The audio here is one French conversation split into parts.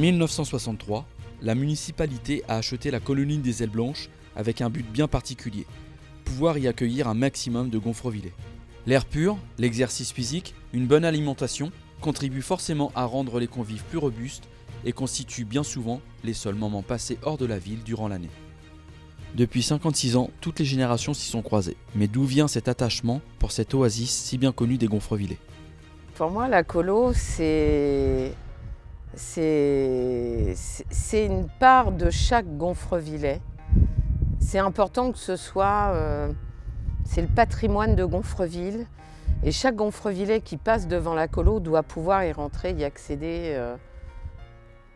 1963, la municipalité a acheté la colonie des Ailes Blanches avec un but bien particulier, pouvoir y accueillir un maximum de gonfrevillers. L'air pur, l'exercice physique, une bonne alimentation contribuent forcément à rendre les convives plus robustes et constituent bien souvent les seuls moments passés hors de la ville durant l'année. Depuis 56 ans, toutes les générations s'y sont croisées. Mais d'où vient cet attachement pour cette oasis si bien connue des gonfrevillers? Pour moi, la colo, c'est une part de chaque gonfrevillet. C'est important que ce soit... c'est le patrimoine de Gonfreville. Et chaque gonfrevillet qui passe devant la colo doit pouvoir y rentrer, y accéder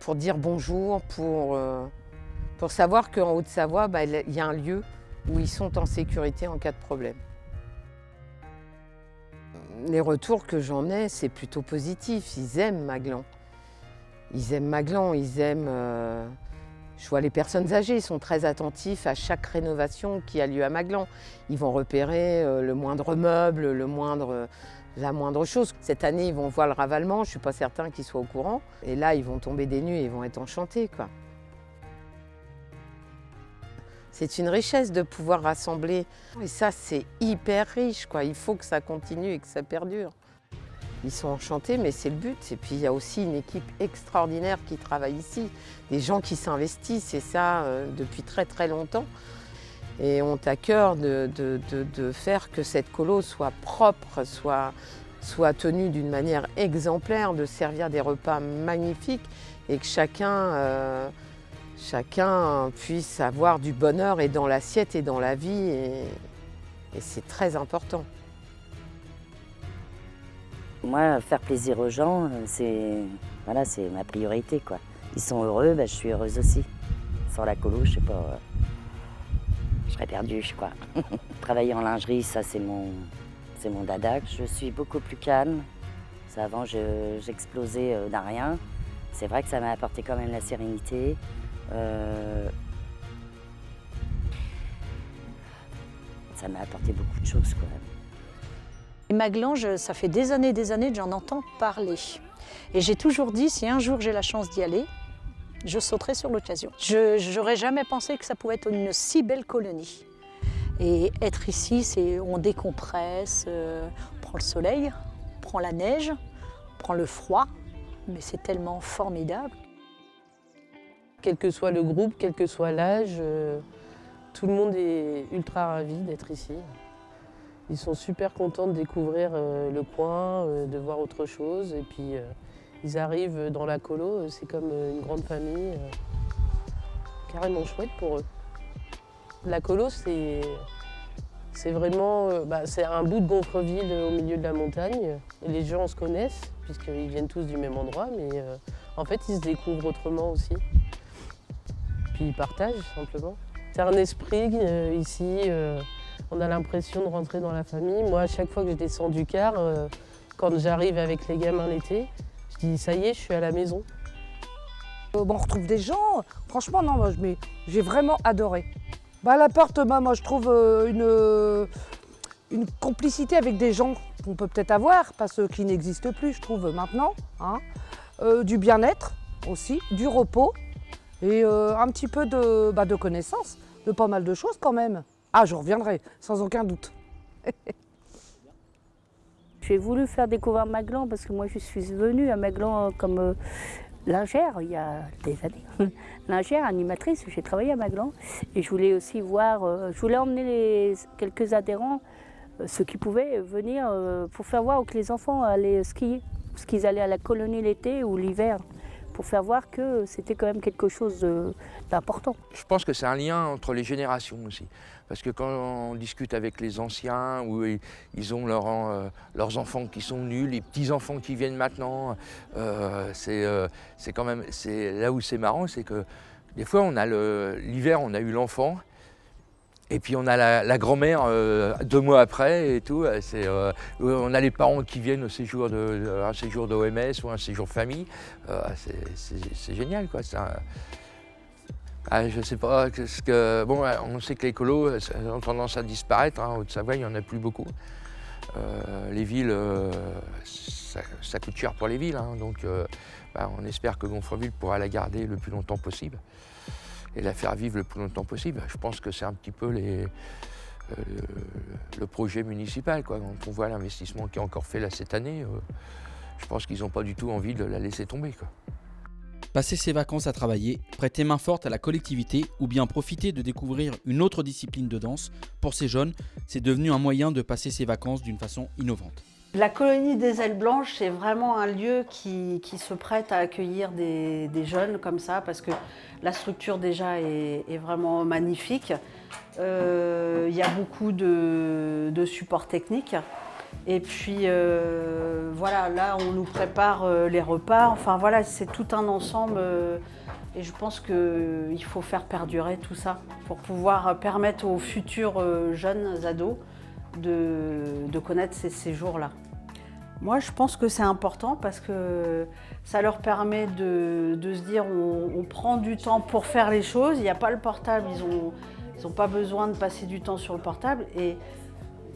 pour dire bonjour, pour savoir qu'en Haute-Savoie, il y a un lieu où ils sont en sécurité en cas de problème. Les retours que j'en ai, c'est plutôt positif. Ils aiment Maglan. Ils aiment Maglan, ils aiment... Je vois les personnes âgées, ils sont très attentifs à chaque rénovation qui a lieu à Maglan. Ils vont repérer le moindre meuble, la moindre chose. Cette année, ils vont voir le ravalement, je ne suis pas certain qu'ils soient au courant. Et là, ils vont tomber des nues et ils vont être enchantés, quoi. C'est une richesse de pouvoir rassembler. Et ça, c'est hyper riche, quoi. Il faut que ça continue et que ça perdure. Ils sont enchantés, mais c'est le but. Et puis, il y a aussi une équipe extraordinaire qui travaille ici. Des gens qui s'investissent, et ça, depuis très, très longtemps. Et ont à cœur de faire que cette colo soit propre, soit tenue d'une manière exemplaire, de servir des repas magnifiques et que chacun puisse avoir du bonheur et dans l'assiette et dans la vie. Et c'est très important. Moi, faire plaisir aux gens, c'est ma priorité, quoi. Ils sont heureux, je suis heureuse aussi. Sans la colo, je sais pas, je serais perdue, quoi. Travailler en lingerie, ça c'est mon dada. Je suis beaucoup plus calme. Avant, j'explosais d'un rien. C'est vrai que ça m'a apporté quand même la sérénité. Ça m'a apporté beaucoup de choses, quoi. Et Maglan, ça fait des années que j'en entends parler. Et j'ai toujours dit, si un jour j'ai la chance d'y aller, je sauterai sur l'occasion. Je n'aurais jamais pensé que ça pouvait être une si belle colonie. Et être ici, on décompresse, on prend le soleil, on prend la neige, on prend le froid, mais c'est tellement formidable. Quel que soit le groupe, quel que soit l'âge, tout le monde est ultra ravi d'être ici. Ils sont super contents de découvrir le coin, de voir autre chose. Et puis, ils arrivent dans la colo, c'est comme une grande famille. Carrément chouette pour eux. La colo, c'est vraiment c'est un bout de Gonfreville au milieu de la montagne. Et les gens se connaissent, puisqu'ils viennent tous du même endroit. Mais en fait, ils se découvrent autrement aussi. Puis ils partagent, simplement. C'est un esprit ici. On a l'impression de rentrer dans la famille. Moi, à chaque fois que je descends du car, quand j'arrive avec les gamins l'été, je dis ça y est, je suis à la maison. On retrouve des gens. Franchement, non, moi, j'ai vraiment adoré. L'appart, moi, je trouve une complicité avec des gens qu'on peut peut-être avoir, pas ceux qui n'existent plus, je trouve, maintenant. Hein. Du bien-être aussi, du repos et un petit peu de connaissances, de pas mal de choses quand même. Ah, je reviendrai, sans aucun doute. J'ai voulu faire découvrir Maglan parce que moi je suis venue à Maglan comme lingère il y a des années. Lingère, animatrice, j'ai travaillé à Maglan et je voulais aussi voir, je voulais emmener quelques adhérents, ceux qui pouvaient venir pour faire voir que les enfants allaient skier, parce qu'ils allaient à la colonie l'été ou l'hiver, pour faire voir que c'était quand même quelque chose d'important. Je pense que c'est un lien entre les générations aussi. Parce que quand on discute avec les anciens, où ils ont leurs enfants qui sont nuls, les petits-enfants qui viennent maintenant, c'est quand même, là où c'est marrant, c'est que des fois, l'hiver, on a eu l'enfant, et puis on a la grand-mère 2 mois après et tout. On a les parents qui viennent au séjour un séjour d'OMS ou un séjour famille. C'est génial, quoi. Je sais pas, on sait que les colos ont tendance à disparaître. En Haute-Savoie, il n'y en a plus beaucoup. Les villes, ça coûte cher pour les villes, hein, donc on espère que Gonfreville pourra la garder le plus longtemps possible et la faire vivre le plus longtemps possible. Je pense que c'est un petit peu le projet municipal, quoi. Quand on voit l'investissement qui est encore fait là cette année, je pense qu'ils n'ont pas du tout envie de la laisser tomber, quoi. Passer ses vacances à travailler, prêter main forte à la collectivité ou bien profiter de découvrir une autre discipline de danse, pour ces jeunes, c'est devenu un moyen de passer ses vacances d'une façon innovante. La colonie des Ailes Blanches, c'est vraiment un lieu qui se prête à accueillir des jeunes comme ça, parce que la structure déjà est vraiment magnifique. Il y a beaucoup de supports techniques. Et puis voilà, là on nous prépare les repas. Enfin voilà, c'est tout un ensemble. Et je pense qu'il faut faire perdurer tout ça pour pouvoir permettre aux futurs jeunes ados de connaître ces séjours-là. Moi, je pense que c'est important parce que ça leur permet de se dire on prend du temps pour faire les choses. Il n'y a pas le portable, ils n'ont pas besoin de passer du temps sur le portable. Et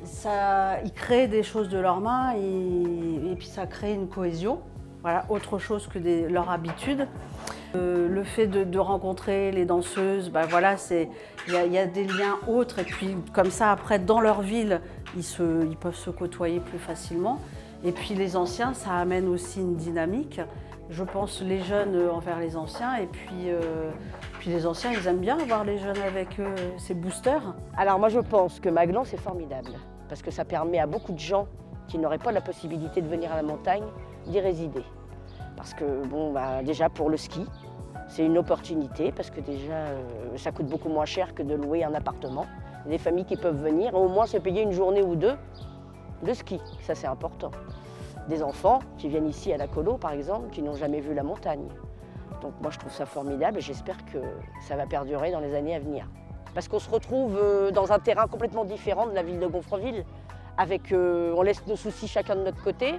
ça, ils créent des choses de leurs mains et puis ça crée une cohésion. Voilà, autre chose que leur habitude. Le fait de rencontrer les danseuses, voilà, il y a des liens autres et puis comme ça après dans leur ville ils peuvent se côtoyer plus facilement. Et puis les anciens, ça amène aussi une dynamique. Je pense les jeunes envers les anciens et puis les anciens ils aiment bien avoir les jeunes avec eux, ces boosters. Alors moi je pense que Maglan c'est formidable parce que ça permet à beaucoup de gens qui n'auraient pas la possibilité de venir à la montagne d'y résider. Parce que déjà pour le ski, c'est une opportunité parce que déjà ça coûte beaucoup moins cher que de louer un appartement. Il y a des familles qui peuvent venir au moins se payer une journée ou deux de ski, ça c'est important. Des enfants qui viennent ici à la colo par exemple, qui n'ont jamais vu la montagne. Donc moi je trouve ça formidable et j'espère que ça va perdurer dans les années à venir. Parce qu'on se retrouve dans un terrain complètement différent de la ville de Gonfreville, avec on laisse nos soucis chacun de notre côté.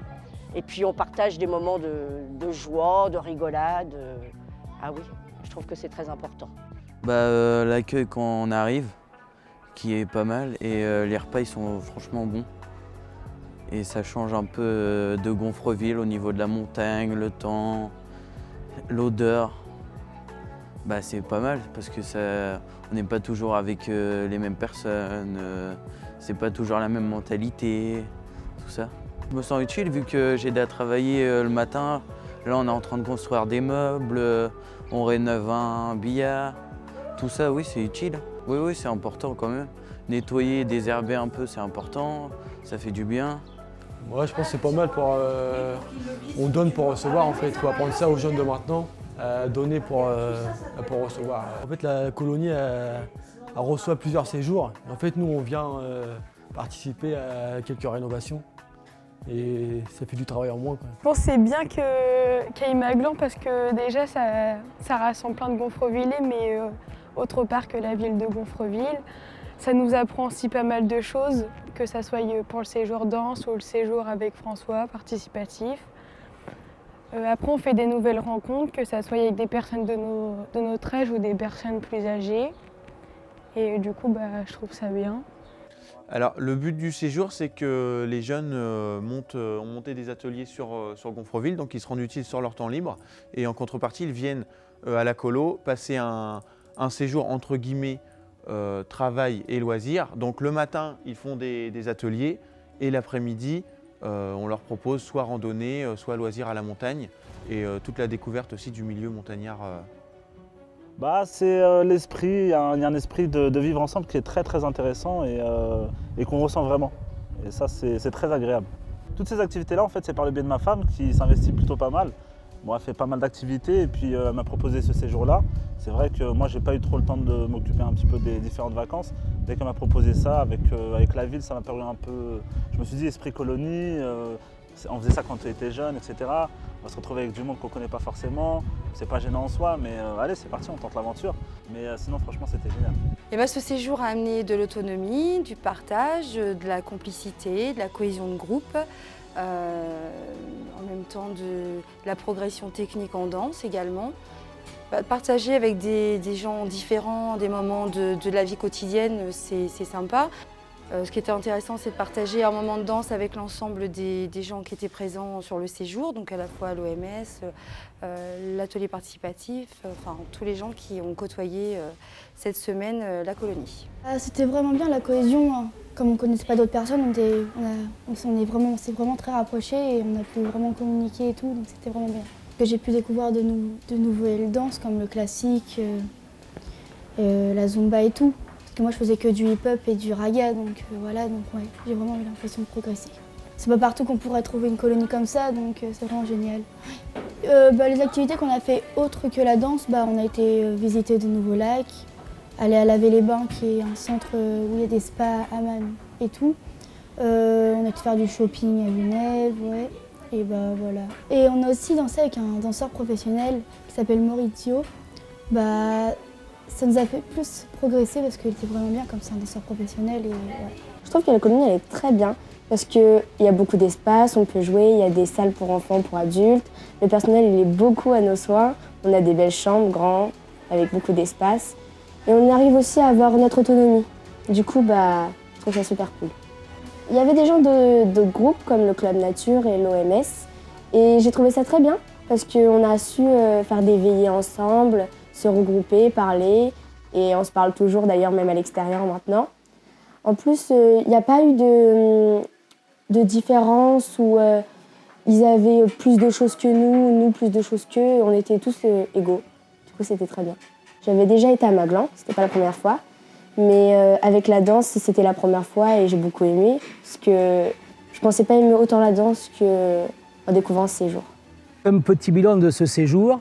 Et puis on partage des moments de joie, de rigolade. Ah oui, je trouve que c'est très important. L'accueil quand on arrive, qui est pas mal, et les repas ils sont franchement bons. Et ça change un peu de Gonfreville au niveau de la montagne, le temps, l'odeur. C'est pas mal parce que on n'est pas toujours avec les mêmes personnes, c'est pas toujours la même mentalité, tout ça. Je me sens utile vu que j'ai aidé à travailler le matin. Là, on est en train de construire des meubles, on rénove un billard. Tout ça, oui, c'est utile. Oui, c'est important quand même. Nettoyer, désherber un peu, c'est important. Ça fait du bien. Moi, je pense que c'est pas mal pour... on donne pour recevoir, en fait. Il faut apprendre ça aux jeunes de maintenant, donner pour recevoir. En fait, la colonie elle reçoit plusieurs séjours. En fait, nous, on vient participer à quelques rénovations. Et ça fait du travail en moins, quoi. Je pense que c'est bien qu'il y ait Maglan parce que déjà ça rassemble plein de Gonfrevillais, mais autre part que la ville de Gonfreville. Ça nous apprend aussi pas mal de choses, que ça soit pour le séjour danse ou le séjour avec François, participatif. Après on fait des nouvelles rencontres, que ça soit avec des personnes de notre âge ou des personnes plus âgées. Et du coup je trouve ça bien. Alors, le but du séjour, c'est que les jeunes ont monté des ateliers sur Gonfreville, donc ils se rendent utiles sur leur temps libre. Et en contrepartie, ils viennent à la colo passer un séjour entre guillemets travail et loisirs. Donc le matin, ils font des ateliers et l'après-midi, on leur propose soit randonnée, soit loisirs à la montagne et toute la découverte aussi du milieu montagnard. C'est l'esprit, il y a un esprit de vivre ensemble qui est très très intéressant et qu'on ressent vraiment. Et ça c'est très agréable. Toutes ces activités-là, en fait, c'est par le biais de ma femme qui s'investit plutôt pas mal. Bon, elle fait pas mal d'activités et puis elle m'a proposé ce séjour-là. C'est vrai que moi j'ai pas eu trop le temps de m'occuper un petit peu des différentes vacances. Dès qu'elle m'a proposé ça avec la ville, ça m'a paru un peu... Je me suis dit esprit colonie, on faisait ça quand on était jeune, etc. On va se retrouver avec du monde qu'on ne connaît pas forcément. C'est pas gênant en soi, mais allez, c'est parti, on tente l'aventure. Mais sinon, franchement, c'était génial. Et ce séjour a amené de l'autonomie, du partage, de la complicité, de la cohésion de groupe, en même temps de la progression technique en danse également. Partager avec des gens différents, des moments de la vie quotidienne, c'est sympa. Ce qui était intéressant, c'est de partager un moment de danse avec l'ensemble des gens qui étaient présents sur le séjour, donc à la fois l'OMS, l'atelier participatif, enfin tous les gens qui ont côtoyé cette semaine la colonie. C'était vraiment bien la cohésion, hein. Comme on ne connaissait pas d'autres personnes, on s'est vraiment très rapprochés et on a pu vraiment communiquer et tout, donc c'était vraiment bien. J'ai pu découvrir de nouvelles danses comme le classique, la zumba et tout. Parce que moi je faisais que du hip-hop et du raga, donc voilà, donc ouais, j'ai vraiment eu l'impression de progresser. C'est pas partout qu'on pourrait trouver une colonie comme ça, donc c'est vraiment génial. Les activités qu'on a fait autres que la danse, on a été visiter de nouveaux lacs, aller à Laver les Bains, qui est un centre où il y a des spas, hammams et tout. On a été faire du shopping à Genève, ouais. Et voilà. Et on a aussi dansé avec un danseur professionnel qui s'appelle Maurizio. Ça nous a fait plus progresser parce qu'il était vraiment bien comme c'est un danseur professionnel. Et, ouais. Je trouve que la colonie elle est très bien parce qu'il y a beaucoup d'espace, on peut jouer, il y a des salles pour enfants, pour adultes. Le personnel il est beaucoup à nos soins. On a des belles chambres, grandes, avec beaucoup d'espace. Et on arrive aussi à avoir notre autonomie. Du coup, je trouve ça super cool. Il y avait des gens de groupes comme le Club Nature et l'OMS. Et j'ai trouvé ça très bien parce qu'on a su faire des veillées ensemble, se regrouper, parler. Et on se parle toujours d'ailleurs même à l'extérieur maintenant. En plus, il n'y a pas eu de différence où ils avaient plus de choses que nous plus de choses qu'eux. On était tous égaux. Du coup, c'était très bien. J'avais déjà été à Maglan, c'était pas la première fois. Mais avec la danse, c'était la première fois et j'ai beaucoup aimé. Parce que je pensais pas aimer autant la danse qu'en découvrant ce séjour. Comme petit bilan de ce séjour,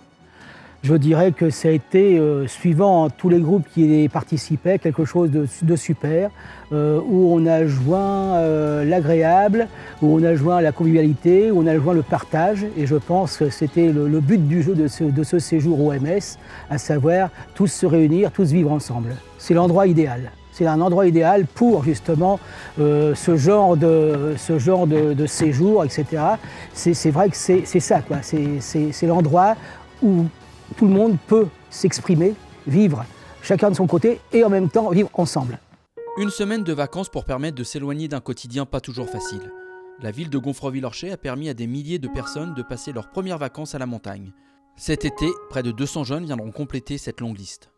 je dirais que ça a été, suivant tous les groupes qui y participaient, quelque chose de super, où on a joint l'agréable, où on a joint la convivialité, où on a joint le partage. Et je pense que c'était le but du jeu de ce séjour OMS, à savoir tous se réunir, tous vivre ensemble. C'est l'endroit idéal. C'est un endroit idéal pour justement ce genre de séjour, etc. C'est vrai que c'est ça, quoi. C'est l'endroit où tout le monde peut s'exprimer, vivre chacun de son côté et en même temps vivre ensemble. Une semaine de vacances pour permettre de s'éloigner d'un quotidien pas toujours facile. La ville de Gonfreville-Orchet a permis à des milliers de personnes de passer leurs premières vacances à la montagne. Cet été, près de 200 jeunes viendront compléter cette longue liste.